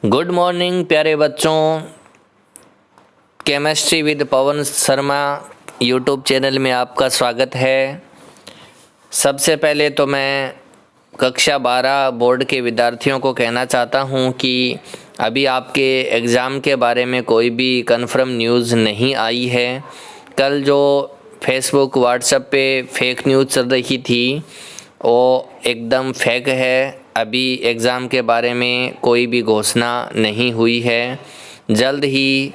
Good morning प्यारे बच्चों। Chemistry with Pawan Sharma YouTube channel में आपका स्वागत है। सबसे पहले तो मैं कक्षा 12 बोर्ड के विद्यार्थियों को कहना चाहता हूं कि अभी आपके एग्ज़ाम के बारे में कोई भी कन्फर्म न्यूज़ नहीं आई है। कल जो फेसबुक व्हाट्सएप पे फेक न्यूज़ चल रही थी वो एकदम फेक है। अभी एग्ज़ाम के बारे में कोई भी घोषणा नहीं हुई है। जल्द ही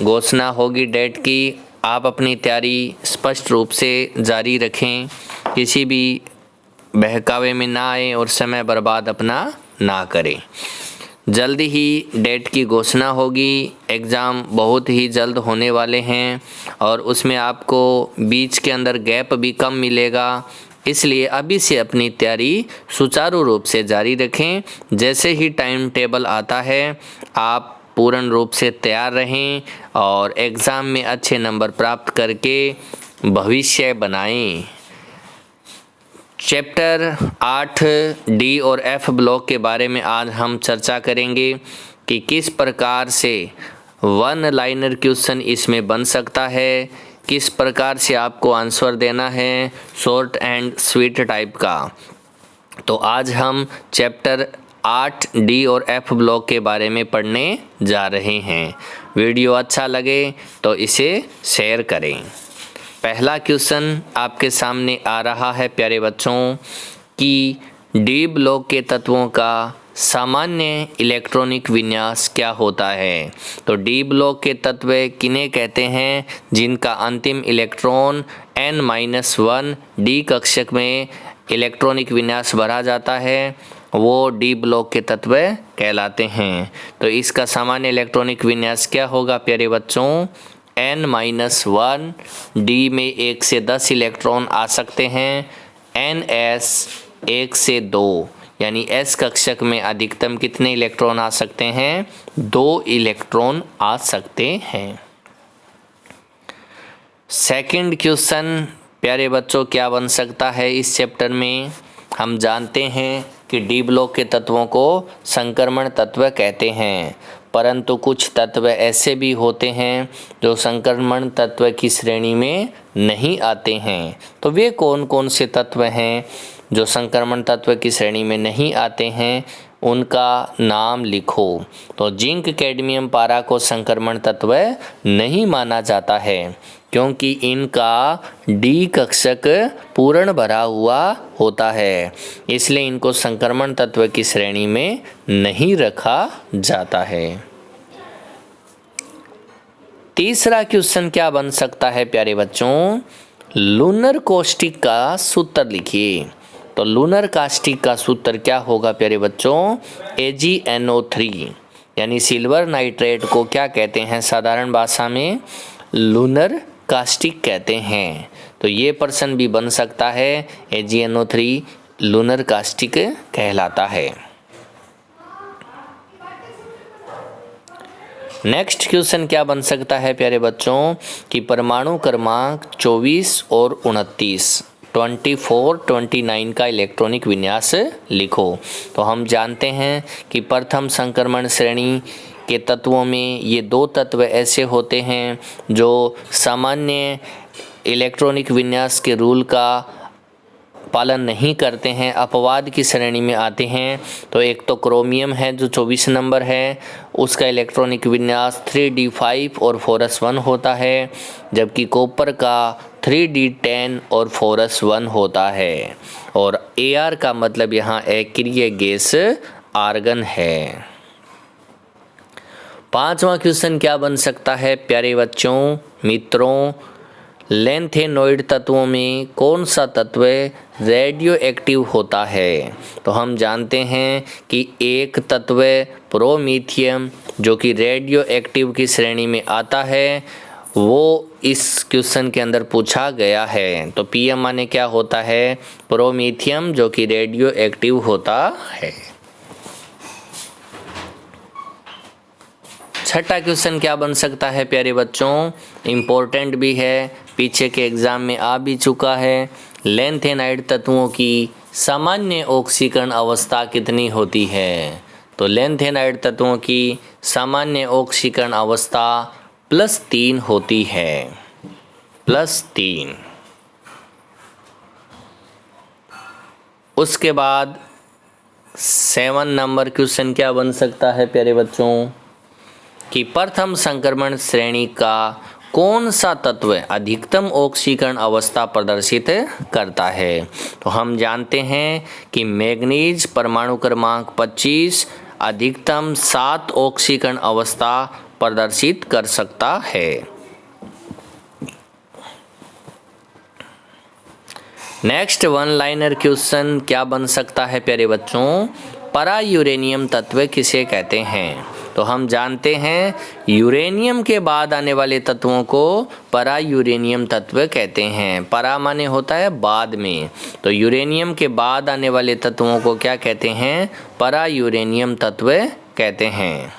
घोषणा होगी डेट की। आप अपनी तैयारी स्पष्ट रूप से जारी रखें, किसी भी बहकावे में ना आए और समय बर्बाद अपना ना करें। जल्द ही डेट की घोषणा होगी। एग्ज़ाम बहुत ही जल्द होने वाले हैं और उसमें आपको बीच के अंदर गैप भी कम मिलेगा। इसलिए अभी से अपनी तैयारी सुचारू रूप से जारी रखें। जैसे ही टाइम टेबल आता है आप पूर्ण रूप से तैयार रहें और एग्ज़ाम में अच्छे नंबर प्राप्त करके भविष्य बनाएं। चैप्टर 8 डी और एफ ब्लॉक के बारे में आज हम चर्चा करेंगे कि किस प्रकार से वन लाइनर क्वेश्चन इसमें बन सकता है, किस प्रकार से आपको आंसर देना है शॉर्ट एंड स्वीट टाइप का। तो आज हम चैप्टर 8 डी और एफ ब्लॉक के बारे में पढ़ने जा रहे हैं। वीडियो अच्छा लगे तो इसे शेयर करें। पहला क्वेश्चन आपके सामने आ रहा है प्यारे बच्चों कि डी ब्लॉक के तत्वों का सामान्य इलेक्ट्रॉनिक विन्यास क्या होता है। तो डी ब्लॉक के तत्व किन्हें कहते हैं जिनका अंतिम इलेक्ट्रॉन n-1 डी कक्षक में इलेक्ट्रॉनिक विन्यास भरा जाता है, वो डी ब्लॉक के तत्व कहलाते हैं। तो इसका सामान्य इलेक्ट्रॉनिक विन्यास क्या होगा प्यारे बच्चों, n-1 डी में 1 से 10 इलेक्ट्रॉन आ सकते हैं, ns 1 से 2 यानी s कक्षक में अधिकतम कितने इलेक्ट्रॉन आ सकते हैं, 2 इलेक्ट्रॉन आ सकते हैं। सेकंड क्वेश्चन प्यारे बच्चों क्या बन सकता है इस चैप्टर में। हम जानते हैं कि डी ब्लॉक के तत्वों को संक्रमण तत्व कहते हैं, परंतु कुछ तत्व ऐसे भी होते हैं जो संक्रमण तत्व की श्रेणी में नहीं आते हैं। तो वे कौन कौन से तत्व हैं जो संक्रमण तत्व की श्रेणी में नहीं आते हैं, उनका नाम लिखो। तो जिंक कैडमियम पारा को संक्रमण तत्व नहीं माना जाता है क्योंकि इनका डी कक्षक पूर्ण भरा हुआ होता है, इसलिए इनको संक्रमण तत्व की श्रेणी में नहीं रखा जाता है। तीसरा क्वेश्चन क्या बन सकता है प्यारे बच्चों, लूनर कॉस्टिक का सूत्र लिखिए। तो लूनर कास्टिक का सूत्र क्या होगा प्यारे बच्चों, AgNO3 यानी सिल्वर नाइट्रेट को क्या कहते हैं साधारण भाषा में, लूनर कास्टिक कहते हैं। तो ये प्रश्न भी बन सकता है, AgNO3 लूनर कास्टिक कहलाता है। नेक्स्ट क्वेश्चन क्या बन सकता है प्यारे बच्चों कि परमाणु क्रमांक 24 और 29 24, 29 का इलेक्ट्रॉनिक विन्यास लिखो। तो हम जानते हैं कि प्रथम संक्रमण श्रेणी के तत्वों में ये 2 तत्व ऐसे होते हैं जो सामान्य इलेक्ट्रॉनिक विन्यास के रूल का पालन नहीं करते हैं, अपवाद की श्रेणी में आते हैं। तो एक तो क्रोमियम है जो 24 नंबर है, उसका इलेक्ट्रॉनिक विन्यास 3d5 और 4s1 होता है, जबकि कॉपर का 3d10 और 4s1 होता है। और Ar का मतलब यहाँ अक्रिय गैस आर्गन है। पांचवा क्वेश्चन क्या बन सकता है प्यारे बच्चों मित्रों, लेंथेनॉइड तत्वों में कौन सा तत्व रेडियो एक्टिव होता है। तो हम जानते हैं कि एक तत्व प्रोमीथियम जो कि रेडियो एक्टिव की श्रेणी में आता है, वो इस क्वेश्चन के अंदर पूछा गया है। तो PM माने क्या होता है, प्रोमीथियम जो कि रेडियो एक्टिव होता है। छठा क्वेश्चन क्या बन सकता है प्यारे बच्चों, इम्पोर्टेंट भी है, पीछे के एग्जाम में आ भी चुका है। लेंथेनाइड तत्वों की सामान्य ऑक्सीकरण अवस्था कितनी होती है। तो लेंथेनाइड तत्वों की सामान्य ऑक्सीकरण अवस्था +3 होती है, +3। उसके बाद 7 नंबर क्वेश्चन क्या बन सकता है प्यारे बच्चों कि प्रथम संक्रमण श्रेणी का कौन सा तत्व अधिकतम ऑक्सीकरण अवस्था प्रदर्शित करता है। तो हम जानते हैं कि मैग्नीज परमाणु क्रमांक 25 अधिकतम 7 ऑक्सीकरण अवस्था प्रदर्शित कर सकता है। नेक्स्ट वन लाइनर क्वेश्चन क्या बन सकता है प्यारे बच्चों, परा यूरेनियम तत्व किसे कहते हैं। तो हम जानते हैं यूरेनियम के बाद आने वाले तत्वों को परा यूरेनियम तत्व कहते हैं। परा माने होता है बाद में, तो यूरेनियम के बाद आने वाले तत्वों को क्या कहते हैं, परा यूरेनियम तत्व कहते हैं।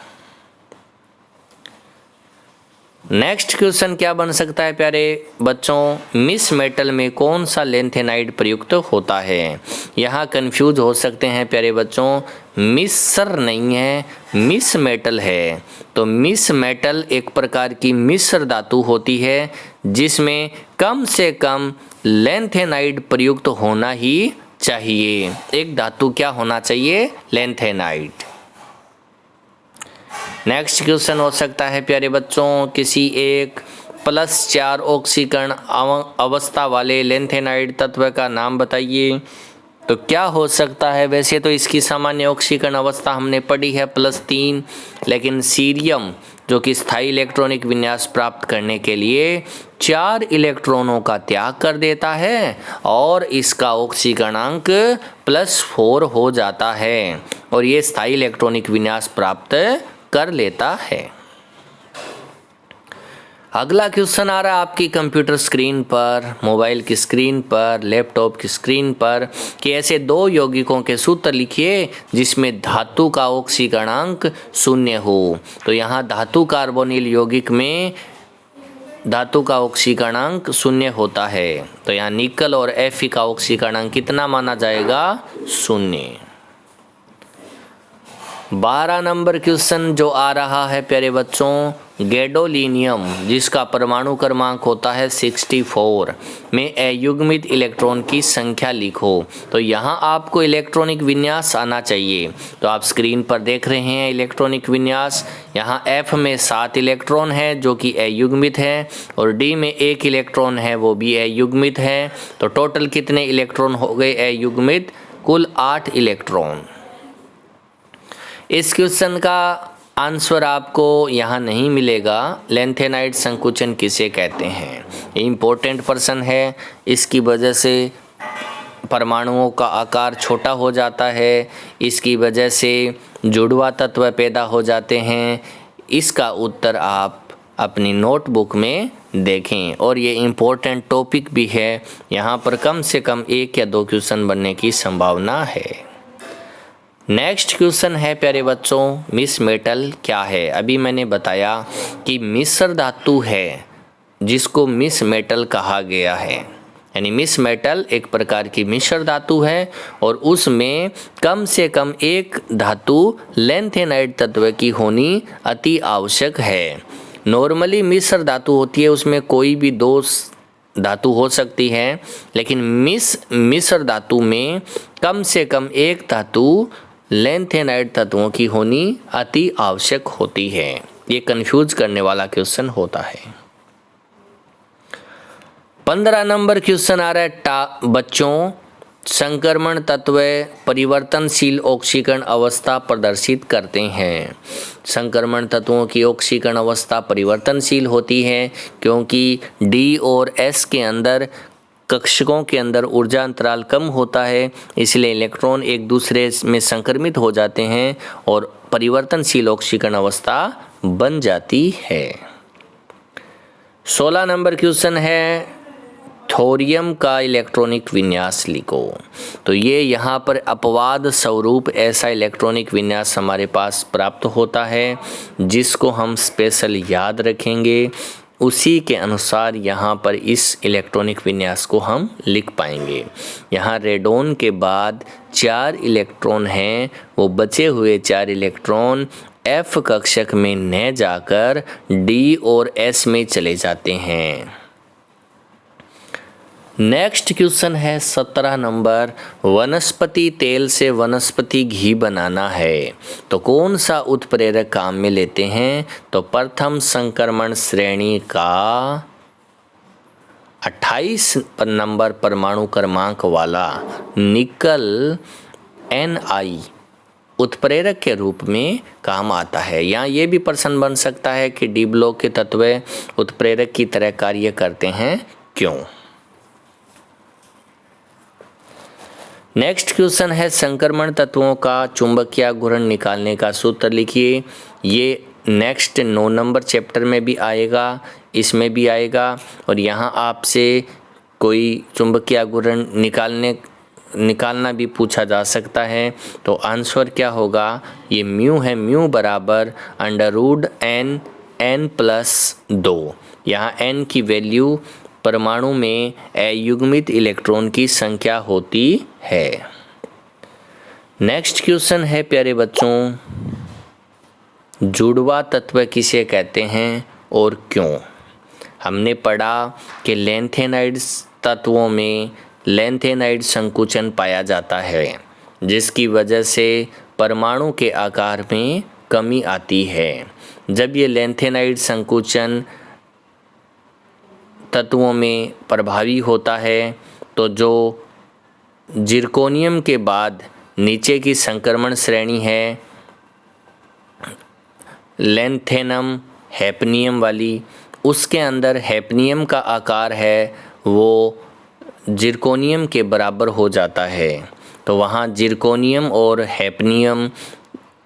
नेक्स्ट क्वेश्चन क्या बन सकता है प्यारे बच्चों, मिस मेटल में कौन सा लेंथेनाइड प्रयुक्त होता है। यहाँ कंफ्यूज हो सकते हैं प्यारे बच्चों, मिश्र नहीं है, मिस मेटल है। तो मिस मेटल एक प्रकार की मिश्र धातु होती है जिसमें कम से कम लेंथेनाइड प्रयुक्त होना ही चाहिए। एक धातु क्या होना चाहिए, लेंथेनाइड। नेक्स्ट क्वेश्चन हो सकता है प्यारे बच्चों, किसी एक +4 ऑक्सीकरण अवस्था वाले लेंथेनाइड तत्व का नाम बताइए। तो क्या हो सकता है, वैसे तो इसकी सामान्य ऑक्सीकरण अवस्था हमने पढ़ी है +3, लेकिन सीरियम जो कि स्थायी इलेक्ट्रॉनिक विन्यास प्राप्त करने के लिए 4 इलेक्ट्रॉनों का त्याग कर देता है और इसका ऑक्सीकरणांक +4 हो जाता है और ये स्थायी इलेक्ट्रॉनिक विन्यास प्राप्त कर लेता है। अगला क्वेश्चन आ रहा है आपकी कंप्यूटर स्क्रीन पर, मोबाइल की स्क्रीन पर, लैपटॉप की स्क्रीन पर कि ऐसे 2 यौगिकों के सूत्र लिखिए जिसमें धातु का ऑक्सीकरणांक 0 हो। तो यहाँ धातु कार्बोनिल यौगिक में धातु का ऑक्सीकरणांक 0 होता है। तो यहाँ निकल और Fe का ऑक्सीकरणांक कितना माना जाएगा, 0। 12 नंबर क्वेश्चन जो आ रहा है प्यारे बच्चों, गैडोलीनियम जिसका परमाणु क्रमांक होता है 64 में अयुग्मित इलेक्ट्रॉन की संख्या लिखो। तो यहाँ आपको इलेक्ट्रॉनिक विन्यास आना चाहिए। तो आप स्क्रीन पर देख रहे हैं इलेक्ट्रॉनिक विन्यास, यहाँ F में 7 इलेक्ट्रॉन है जो कि अयुग्मित है और D में 1 इलेक्ट्रॉन है वो भी अयुग्मित है। तो टोटल कितने इलेक्ट्रॉन हो गए अयुग्मित, कुल 8 इलेक्ट्रॉन। इस क्वेश्चन का आंसर आपको यहाँ नहीं मिलेगा, लेंथेनाइड संकुचन किसे कहते हैं। इम्पोर्टेंट प्रश्न है, इसकी वजह से परमाणुओं का आकार छोटा हो जाता है, इसकी वजह से जुड़वा तत्व पैदा हो जाते हैं। इसका उत्तर आप अपनी नोटबुक में देखें और ये इम्पोर्टेंट टॉपिक भी है, यहाँ पर कम से कम 1 या 2 क्वेश्चन बनने की संभावना है। नेक्स्ट क्वेश्चन है प्यारे बच्चों, मिस मेटल क्या है। अभी मैंने बताया कि मिश्र धातु है जिसको मिस मेटल कहा गया है, यानी मिस मेटल एक प्रकार की मिश्र धातु है और उसमें कम से कम एक धातु लेंथेनाइड तत्व की होनी अति आवश्यक है। नॉर्मली मिश्र धातु होती है उसमें कोई भी 2 धातु हो सकती है, लेकिन मिश्र धातु में कम से कम एक धातु लेंथेनाइड तत्वों की होनी अति आवश्यक होती है। ये कंफ्यूज करने वाला क्वेश्चन होता है। 15 नंबर क्वेश्चन आ रहा है बच्चों, संक्रमण तत्व परिवर्तनशील ऑक्सीकरण अवस्था प्रदर्शित करते हैं। संक्रमण तत्वों की ऑक्सीकरण अवस्था परिवर्तनशील होती है क्योंकि D और S के अंदर कक्षकों के अंदर ऊर्जा अंतराल कम होता है, इसलिए इलेक्ट्रॉन एक दूसरे में संक्रमित हो जाते हैं और परिवर्तनशील ऑक्सीकरण अवस्था बन जाती है। 16 नंबर क्वेश्चन है, थोरियम का इलेक्ट्रॉनिक विन्यास लिखो। तो ये यहाँ पर अपवाद स्वरूप ऐसा इलेक्ट्रॉनिक विन्यास हमारे पास प्राप्त होता है जिसको हम स्पेशल याद रखेंगे। उसी के अनुसार यहाँ पर इस इलेक्ट्रॉनिक विन्यास को हम लिख पाएंगे। यहाँ रेडॉन के बाद 4 इलेक्ट्रॉन हैं, वो बचे हुए 4 इलेक्ट्रॉन F कक्षक में न जाकर D और S में चले जाते हैं। नेक्स्ट क्वेश्चन है 17 नंबर, वनस्पति तेल से वनस्पति घी बनाना है तो कौन सा उत्प्रेरक काम में लेते हैं? तो प्रथम संक्रमण श्रेणी का 28 नंबर परमाणु क्रमांक वाला निकल Ni उत्प्रेरक के रूप में काम आता है। यहाँ ये भी प्रश्न बन सकता है कि डी ब्लॉक के तत्व उत्प्रेरक की तरह कार्य करते हैं, क्यों? नेक्स्ट क्वेश्चन है संक्रमण तत्वों का चुंबकीय घूर्ण निकालने का सूत्र लिखिए। ये नेक्स्ट 9 नंबर चैप्टर में भी आएगा, इसमें भी आएगा, और यहाँ आपसे कोई चुंबकीय घूर्ण निकालना भी पूछा जा सकता है। तो आंसर क्या होगा? ये म्यू है, म्यू बराबर √n+2। यहाँ n की वैल्यू परमाणु में अयुग्मित इलेक्ट्रॉन की संख्या होती है। नेक्स्ट क्वेश्चन है प्यारे बच्चों, जुड़वा तत्व किसे कहते हैं और क्यों? हमने पढ़ा कि लैंथेनाइड तत्वों में लैंथेनाइड संकुचन पाया जाता है, जिसकी वजह से परमाणु के आकार में कमी आती है। जब ये लैंथेनाइड संकुचन तत्वों में प्रभावी होता है तो जो जिरकोनियम के बाद नीचे की संक्रमण श्रेणी है लैंथेनम हैफनियम वाली, उसके अंदर हैफनियम का आकार है वो जिरकोनियम के बराबर हो जाता है। तो वहाँ जिरकोनियम और हैफनियम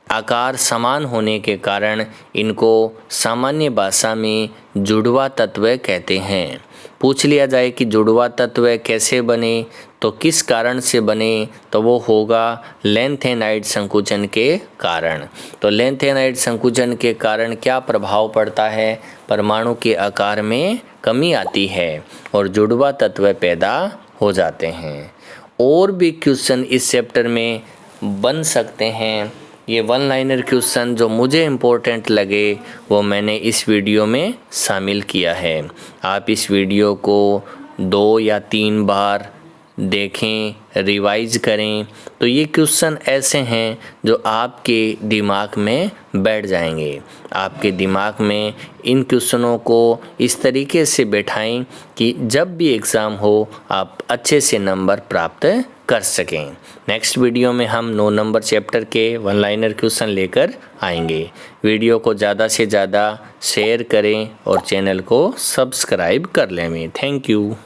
आकार समान होने के कारण इनको सामान्य भाषा में जुड़वा तत्व कहते हैं। पूछ लिया जाए कि जुड़वा तत्व कैसे बने तो किस कारण से बने, तो वो होगा लैंथेनाइड संकुचन के कारण। तो लैंथेनाइड संकुचन के कारण क्या प्रभाव पड़ता है? परमाणु के आकार में कमी आती है और जुड़वा तत्व पैदा हो जाते हैं। और भी क्वेश्चन इस चैप्टर में बन सकते हैं। ये 1 लाइनर क्वेश्चन जो मुझे इम्पोर्टेंट लगे वो मैंने इस वीडियो में शामिल किया है। आप इस वीडियो को 2 या 3 बार देखें, रिवाइज करें, तो ये क्वेश्चन ऐसे हैं जो आपके दिमाग में बैठ जाएंगे। आपके दिमाग में इन क्वेश्चनों को इस तरीके से बैठाएं कि जब भी एग्ज़ाम हो आप अच्छे से नंबर प्राप्त कर सकें। नेक्स्ट वीडियो में हम 9 नंबर चैप्टर के 1 लाइनर क्वेश्चन लेकर आएंगे। वीडियो को ज़्यादा से ज़्यादा शेयर करें और चैनल को सब्सक्राइब कर लें। Thank you.